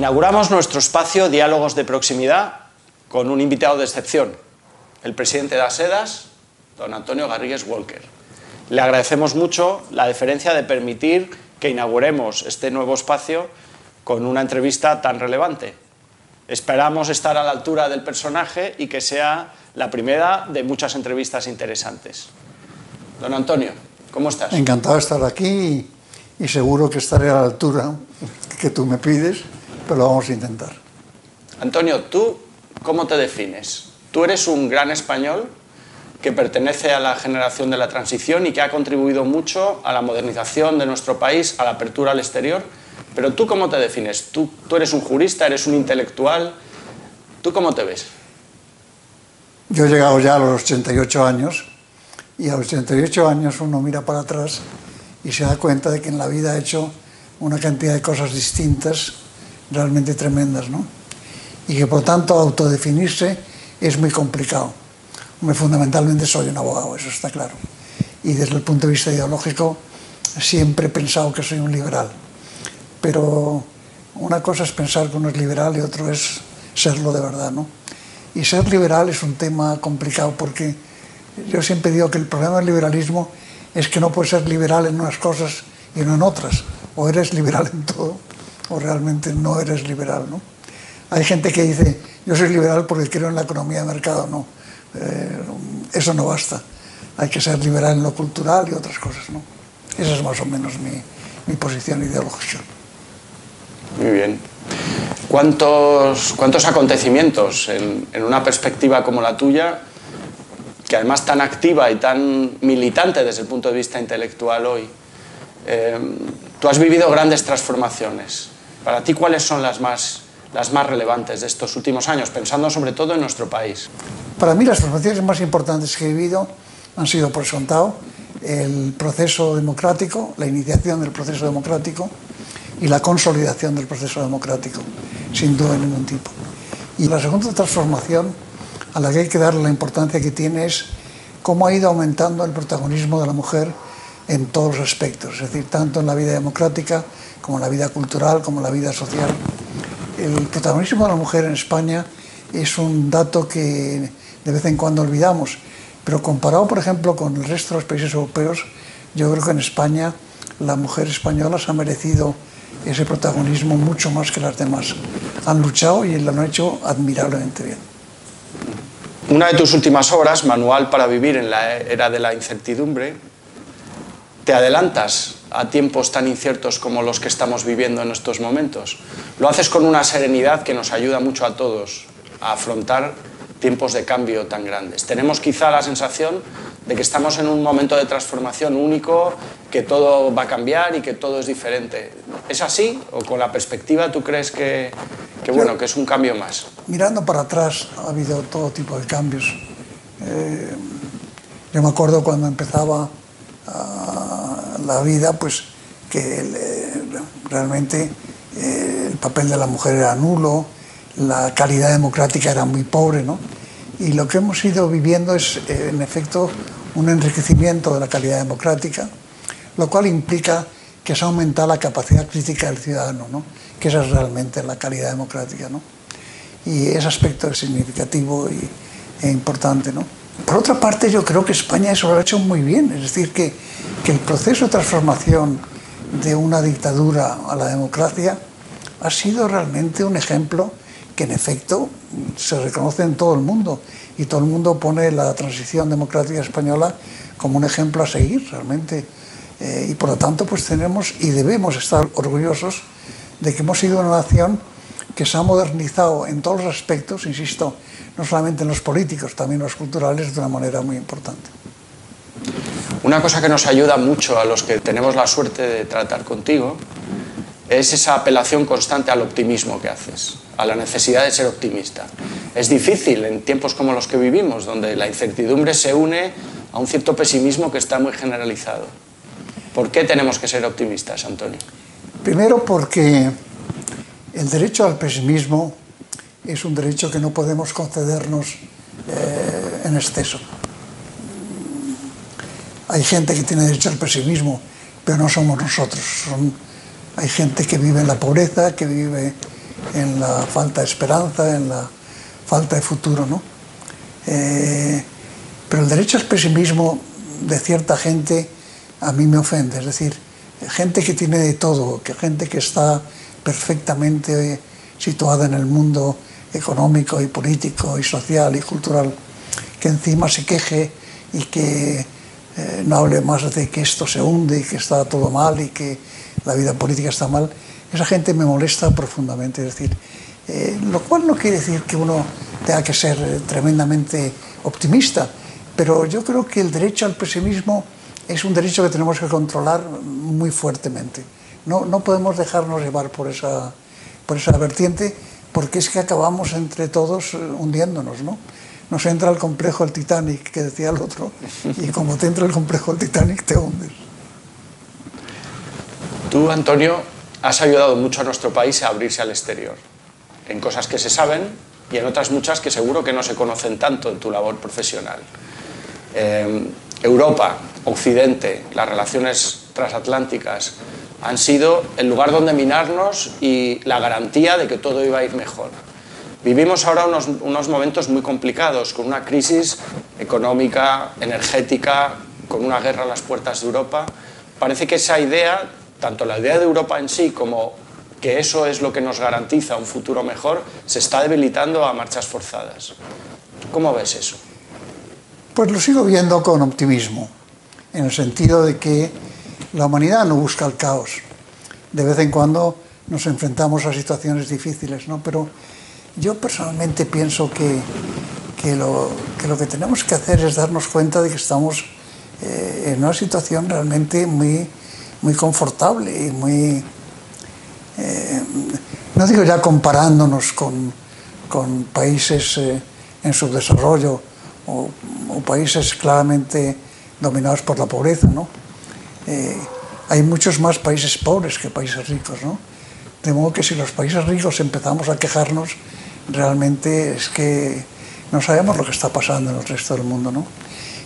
Inauguramos nuestro espacio Diálogos de Proximidad con un invitado de excepción, el presidente de Asedas, don Antonio Garrigues Walker. Le agradecemos mucho la deferencia de permitir que inauguremos este nuevo espacio con una entrevista tan relevante. Esperamos estar a la altura del personaje y que sea la primera de muchas entrevistas interesantes. Don Antonio, ¿cómo estás? Encantado de estar aquí y seguro que estaré a la altura que tú me pides, pero lo vamos a intentar. Antonio, ¿tú cómo te defines? Tú eres un gran español que pertenece a la generación de la transición y que ha contribuido mucho a la modernización de nuestro país, a la apertura al exterior. Pero ¿tú cómo te defines? ¿Tú eres un jurista, eres un intelectual? ¿Tú cómo te ves? Yo he llegado ya a los 88 años y a los 88 años uno mira para atrás y se da cuenta de que en la vida ha hecho una cantidad de cosas distintas, realmente tremendas, ¿no? Y que por tanto autodefinirse es muy complicado. Fundamentalmente soy un abogado, eso está claro. Y desde el punto de vista ideológico siempre he pensado que soy un liberal. Pero una cosa es pensar que uno es liberal y otro es serlo de verdad, ¿no? Y ser liberal es un tema complicado porque yo siempre digo que el problema del liberalismo es que no puedes ser liberal en unas cosas y no en otras. O eres liberal en todo o realmente no eres liberal, ¿no? Hay gente que dice, yo soy liberal porque creo en la economía de mercado. No, eso no basta. Hay que ser liberal en lo cultural y otras cosas, ¿no? Esa es más o menos mi posición ideológica. Muy bien. ¿Cuántos acontecimientos en una perspectiva como la tuya, que además tan activa y tan militante desde el punto de vista intelectual hoy? Tú has vivido grandes transformaciones. Para ti, ¿cuáles son las más relevantes de estos últimos años, pensando sobre todo en nuestro país? Para mí las transformaciones más importantes que he vivido han sido, por sentado, el proceso democrático, la iniciación del proceso democrático y la consolidación del proceso democrático, sin duda de ningún tipo. Y la segunda transformación a la que hay que darle la importancia que tiene es cómo ha ido aumentando el protagonismo de la mujer en todos los aspectos, es decir, tanto en la vida democrática como en la vida cultural, como en la vida social. El protagonismo de la mujer en España es un dato que de vez en cuando olvidamos, pero comparado, por ejemplo, con el resto de los países europeos, yo creo que en España la mujer española se ha merecido ese protagonismo mucho más que las demás. Han luchado y lo han hecho admirablemente bien. Una de tus últimas obras, Manual para vivir en la era de la incertidumbre, te adelantas a tiempos tan inciertos como los que estamos viviendo en estos momentos. Lo haces con una serenidad que nos ayuda mucho a todos a afrontar tiempos de cambio tan grandes. Tenemos quizá la sensación de que estamos en un momento de transformación único, que todo va a cambiar y que todo es diferente. ¿Es así? ¿O con la perspectiva tú crees que es un cambio más? Mirando para atrás ha habido todo tipo de cambios. Yo me acuerdo cuando empezaba la vida, pues que realmente el papel de la mujer era nulo, la calidad democrática era muy pobre, ¿no? Y lo que hemos ido viviendo es, en efecto, un enriquecimiento de la calidad democrática, lo cual implica que se ha aumentado la capacidad crítica del ciudadano, ¿no? Que esa es realmente la calidad democrática, ¿no? Y ese aspecto es significativo e importante, ¿no? Por otra parte, yo creo que España eso lo ha hecho muy bien, es decir, que el proceso de transformación de una dictadura a la democracia ha sido realmente un ejemplo que en efecto se reconoce en todo el mundo y todo el mundo pone la transición democrática española como un ejemplo a seguir realmente, y por lo tanto pues tenemos y debemos estar orgullosos de que hemos sido una nación que se ha modernizado en todos los aspectos, insisto, no solamente en los políticos, también en los culturales, de una manera muy importante. Una cosa que nos ayuda mucho a los que tenemos la suerte de tratar contigo es esa apelación constante al optimismo que haces, a la necesidad de ser optimista. Es difícil en tiempos como los que vivimos, donde la incertidumbre se une a un cierto pesimismo que está muy generalizado. ¿Por qué tenemos que ser optimistas, Antonio? Primero porque el derecho al pesimismo es un derecho que no podemos concedernos en exceso. Hay gente que tiene derecho al pesimismo, pero no somos nosotros. Hay gente que vive en la pobreza, que vive en la falta de esperanza, en la falta de futuro, ¿no? Pero el derecho al pesimismo de cierta gente a mí me ofende, es decir, gente que tiene de todo, que gente que está perfectamente situada en el mundo económico y político y social y cultural, que encima se queje y que no hable más de que esto se hunde y que está todo mal y que la vida política está mal. Esa gente me molesta profundamente, es decir, lo cual no quiere decir que uno tenga que ser tremendamente optimista, pero yo creo que el derecho al pesimismo es un derecho que tenemos que controlar muy fuertemente. No podemos dejarnos llevar por esa vertiente, porque es que acabamos entre todos hundiéndonos, ¿no? Nos entra el complejo del Titanic, que decía el otro, y como te entra el complejo del Titanic, te hundes. Tú, Antonio, has ayudado mucho a nuestro país a abrirse al exterior, en cosas que se saben y en otras muchas que seguro que no se conocen tanto en tu labor profesional. Europa, Occidente, las relaciones transatlánticas han sido el lugar donde minarnos y la garantía de que todo iba a ir mejor. Vivimos ahora unos momentos muy complicados, con una crisis económica, energética, con una guerra a las puertas de Europa. Parece que esa idea, tanto la idea de Europa en sí como que eso es lo que nos garantiza un futuro mejor, se está debilitando a marchas forzadas. ¿Cómo ves eso? Pues lo sigo viendo con optimismo, en el sentido de que la humanidad no busca el caos. De vez en cuando nos enfrentamos a situaciones difíciles, ¿no? Pero yo personalmente pienso que lo que tenemos que hacer es darnos cuenta de que estamos en una situación realmente muy confortable y muy... no digo ya comparándonos con países en subdesarrollo o países claramente dominados por la pobreza, ¿no? Hay muchos más países pobres que países ricos, ¿no? De modo que si los países ricos empezamos a quejarnos, realmente es que no sabemos lo que está pasando en el resto del mundo, ¿no?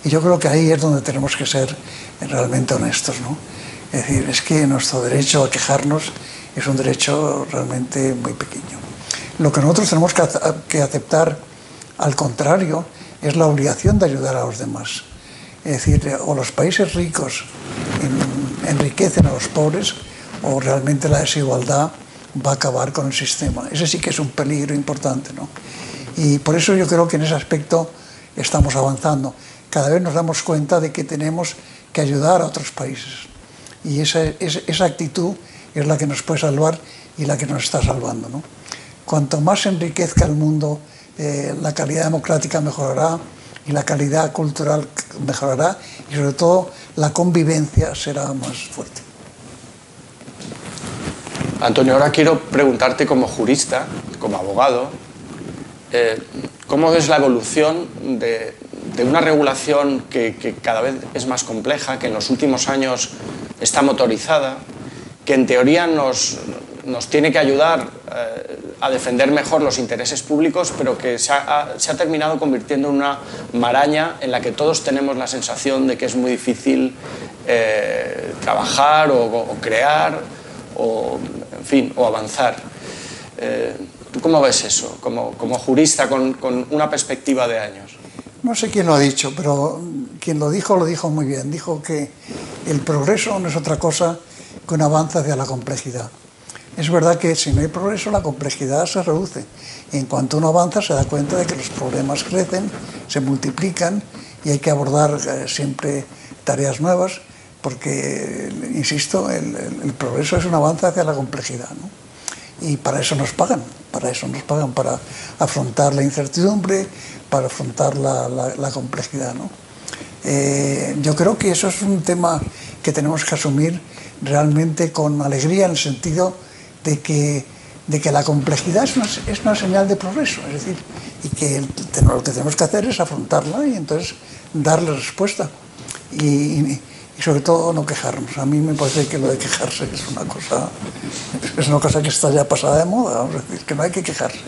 Y yo creo que ahí es donde tenemos que ser realmente honestos, ¿no? Es decir, es que nuestro derecho a quejarnos es un derecho realmente muy pequeño. Lo que nosotros tenemos que aceptar, al contrario, es la obligación de ayudar a los demás. Es decir, o los países ricos enriquecen a los pobres, o realmente la desigualdad va a acabar con el sistema. Ese sí que es un peligro importante, ¿no? Y por eso yo creo que en ese aspecto estamos avanzando. Cada vez nos damos cuenta de que tenemos que ayudar a otros países. Y esa actitud es la que nos puede salvar y la que nos está salvando, ¿no? Cuanto más se enriquezca el mundo, la calidad democrática mejorará y la calidad cultural mejorará y sobre todo la convivencia será más fuerte. Antonio, ahora quiero preguntarte como jurista, como abogado, ¿cómo ves la evolución de una regulación que cada vez es más compleja, que en los últimos años está motorizada, que en teoría nos tiene que ayudar a defender mejor los intereses públicos, pero que se ha terminado convirtiendo en una maraña en la que todos tenemos la sensación de que es muy difícil trabajar o crear o, en fin, o avanzar? ¿Tú cómo ves eso, como jurista con una perspectiva de años? No sé quién lo ha dicho, pero quien lo dijo muy bien. Dijo que el progreso no es otra cosa que un avance hacia la complejidad. Es verdad que si no hay progreso, la complejidad se reduce. Y en cuanto uno avanza, se da cuenta de que los problemas crecen, se multiplican y hay que abordar siempre tareas nuevas, porque, insisto, el progreso es un avance hacia la complejidad, ¿no? Y para eso nos pagan, para afrontar la incertidumbre, para afrontar la complejidad, ¿no? Yo creo que eso es un tema que tenemos que asumir realmente con alegría, en el sentido de que la complejidad es una señal de progreso, es decir, y que lo que tenemos que hacer es afrontarla y entonces darle respuesta y sobre todo no quejarnos. A mí me parece que lo de quejarse es una cosa que está ya pasada de moda, vamos a decir, que no hay que quejarse.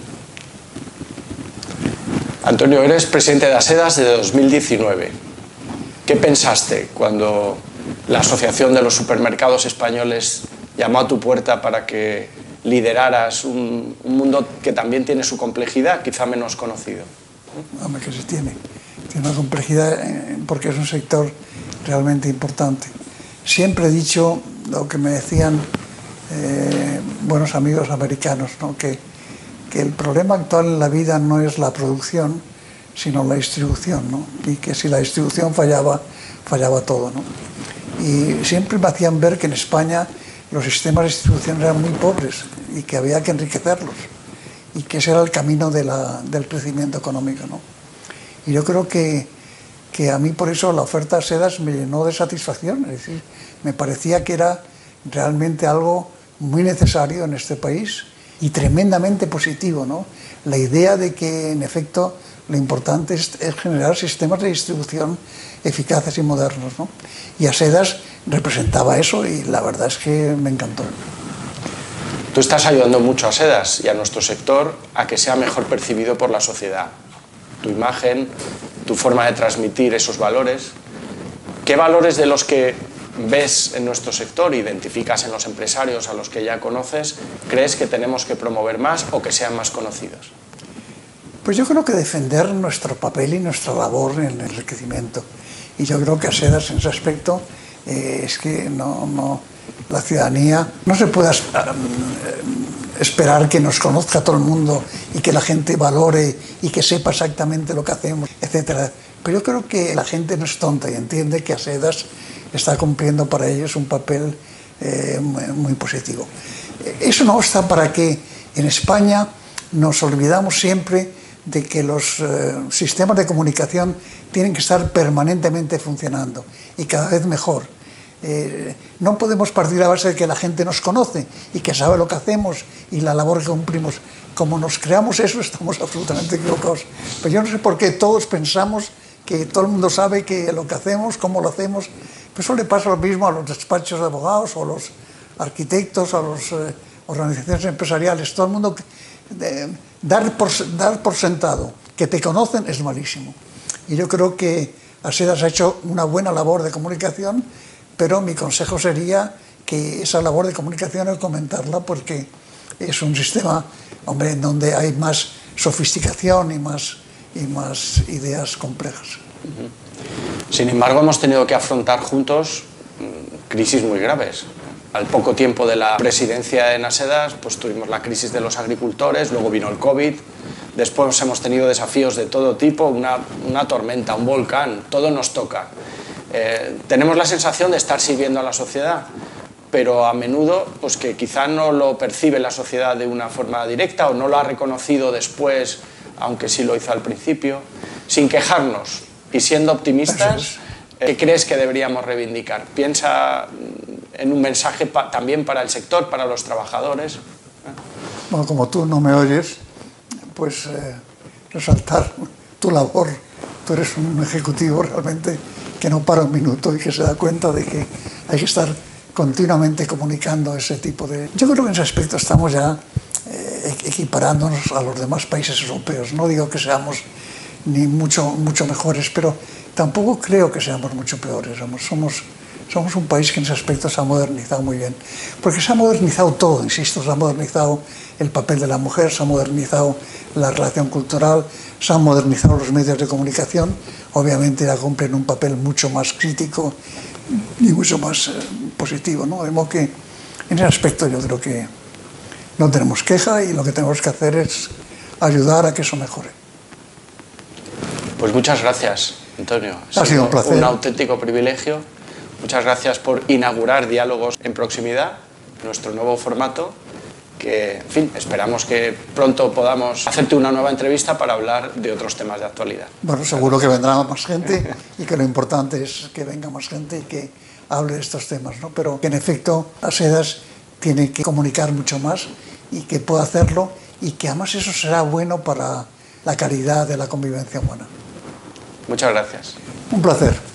Antonio, eres presidente de ASEDAS desde 2019. ¿Qué pensaste cuando la Asociación de los Supermercados Españoles llamó a tu puerta para que lideraras un mundo que también tiene su complejidad, quizá menos conocido. Hombre, que se tiene una complejidad porque es un sector realmente importante. Siempre he dicho lo que me decían buenos amigos americanos, ¿no? que el problema actual en la vida no es la producción, sino la distribución, ¿no? Y que si la distribución fallaba, fallaba todo, ¿no? Y siempre me hacían ver que en España los sistemas de distribución eran muy pobres y que había que enriquecerlos y que ese era el camino del crecimiento económico, ¿no? Y yo creo que a mí por eso la oferta de Sedas me llenó de satisfacción, es decir, me parecía que era realmente algo muy necesario en este país y tremendamente positivo, ¿no? La idea de que en efecto lo importante es generar sistemas de distribución eficaces y modernos, ¿no? Y Asedas representaba eso y la verdad es que me encantó. Tú estás ayudando mucho a Asedas y a nuestro sector a que sea mejor percibido por la sociedad. Tu imagen, tu forma de transmitir esos valores. ¿Qué valores de los que ves en nuestro sector, identificas en los empresarios a los que ya conoces, crees que tenemos que promover más o que sean más conocidos? Pues yo creo que defender nuestro papel y nuestra labor en el enriquecimiento. Y yo creo que Asedas en ese aspecto es que la ciudadanía no se puede esperar que nos conozca todo el mundo y que la gente valore y que sepa exactamente lo que hacemos, etc. Pero yo creo que la gente no es tonta y entiende que Asedas está cumpliendo para ellos un papel muy positivo. Eso no obsta para que en España nos olvidamos siempre de que los sistemas de comunicación tienen que estar permanentemente funcionando y cada vez mejor. No podemos partir a base de que la gente nos conoce y que sabe lo que hacemos y la labor que cumplimos. Como nos creamos eso, estamos absolutamente equivocados. Pero yo no sé por qué todos pensamos que todo el mundo sabe que lo que hacemos, cómo lo hacemos. Pues eso le pasa lo mismo a los despachos de abogados o a los arquitectos, a las organizaciones empresariales. Todo el mundo... Dar por sentado que te conocen es malísimo. Y yo creo que Asedas ha hecho una buena labor de comunicación, pero mi consejo sería que esa labor de comunicación hay que comentarla porque es un sistema, hombre, en donde hay más sofisticación y más ideas complejas. Sin embargo, hemos tenido que afrontar juntos crisis muy graves. Al poco tiempo de la presidencia en Asedas, pues tuvimos la crisis de los agricultores, luego vino el COVID, después hemos tenido desafíos de todo tipo, una tormenta, un volcán, todo nos toca. Tenemos la sensación de estar sirviendo a la sociedad, pero a menudo pues que quizá no lo percibe la sociedad de una forma directa o no lo ha reconocido después, aunque sí lo hizo al principio. Sin quejarnos y siendo optimistas, ¿qué crees que deberíamos reivindicar? Piensa en un mensaje también para el sector, para los trabajadores. Bueno, como tú no me oyes, pues resaltar tu labor. Tú eres un ejecutivo realmente que no para un minuto y que se da cuenta de que hay que estar continuamente comunicando ese tipo de... Yo creo que en ese aspecto estamos ya equiparándonos a los demás países europeos. No digo que seamos ni mucho mejores, pero tampoco creo que seamos mucho peores. Somos un país que en ese aspecto se ha modernizado muy bien. Porque se ha modernizado todo, insisto, se ha modernizado el papel de la mujer, se ha modernizado la relación cultural, se han modernizado los medios de comunicación. Obviamente ya cumplen un papel mucho más crítico y mucho más positivo, ¿no? De modo que en ese aspecto yo creo que no tenemos queja y lo que tenemos que hacer es ayudar a que eso mejore. Pues muchas gracias, Antonio. Ha sido un placer. Un auténtico privilegio. Muchas gracias por inaugurar Diálogos en Proximidad, nuestro nuevo formato, que, en fin, esperamos que pronto podamos hacerte una nueva entrevista para hablar de otros temas de actualidad. Bueno, seguro que vendrá más gente y que lo importante es que venga más gente y que hable de estos temas, ¿no? Pero que en efecto Asedas tiene que comunicar mucho más y que pueda hacerlo y que además eso será bueno para la calidad de la convivencia humana. Muchas gracias. Un placer.